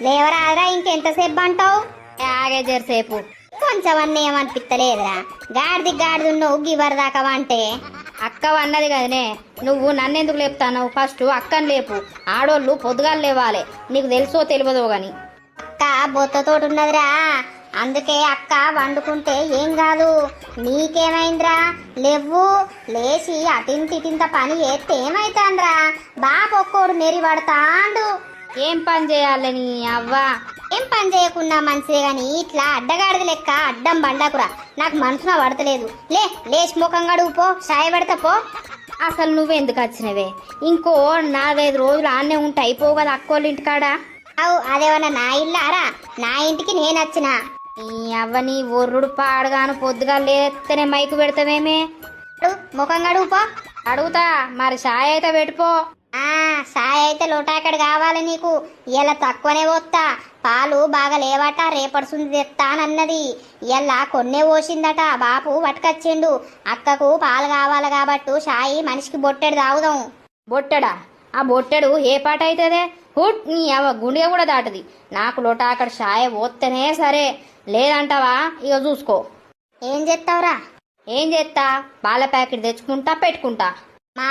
లేవరాదురా, ఇంకెంతసేపు అంటావు? ఆగే జరసేపు. కొంచెం అన్న ఏమనిపిస్తలేదురా, గాడిదున్నావు గివర్ దాకా అంటే. అక్క అన్నది కదనే, నువ్వు నన్నెందుకు లేపుతావు? ఫస్ట్ అక్కని లేపు. ఆడోళ్ళు పొద్దుగాలు లేవాలి, నీకు తెలుసో తెలియదో గాని. అక్క బొత్తతోటి ఉన్నదిరా, అందుకే అక్క వండుకుంటే ఏం కాదు. నీకేమైందిరా? లేవు, లేచి అటింత పని చేస్తే ఏమైతాండ్రా? బాబు ఒక్కోడు నెరి పడతాండు. ఏం పని చేయాలని అవ్వా? ఏం పని చేయకున్నా మంచిదే గాని ఇట్లా అడ్డగాడిది లెక్క అడ్డం బండకురా, నాకు మనసున పడతలేదు. లేచి ముఖం గడువు పో, సాయ పెడతా పో. అసలు నువ్వెందుకు వచ్చినవే? ఇంకో 4-5 రోజులు ఆన్నే ఉంటే అయిపోవు కదా అక్కోళ్ళ ఇంటికాడ. అవు అదేమన్నా నా ఇల్లారా? నా ఇంటికి నేను వచ్చిన. ఈ అవ్వని ఒర్రుడు పాడగాను పొద్దుగా లేస్తేనే మైకు పెడతావేమే? ముఖం గడువు పో. అడుగుతా మరి, సాయ అయితే పెట్టుపో. సాయ అయితే లోటాకడ కావాలి నీకు. ఇలా తక్కువనే పోతా, పాలు బాగా లేవట, రేపడుసుంది తెస్తానన్నది. ఇలా కొన్నే పోసిందట, బాపు పట్టుకొచ్చిండు. అక్కకు పాలు కావాలి కాబట్టి సాయి మనిషికి బొట్టెడు తాగుదాం. బొట్టెడా? ఆ బొట్టెడు ఏ పాట అవుతుందే? హుట్ నీ అవ్వ గుండె కూడా దాటది. నాకు లోటాకడ సాయ పోతేనే సరే, లేదంటావా ఇక చూసుకో. ఏం చేస్తావురా? ఏం చేస్తా? పాల ప్యాకెట్ తెచ్చుకుంటా, పెట్టుకుంటా. మా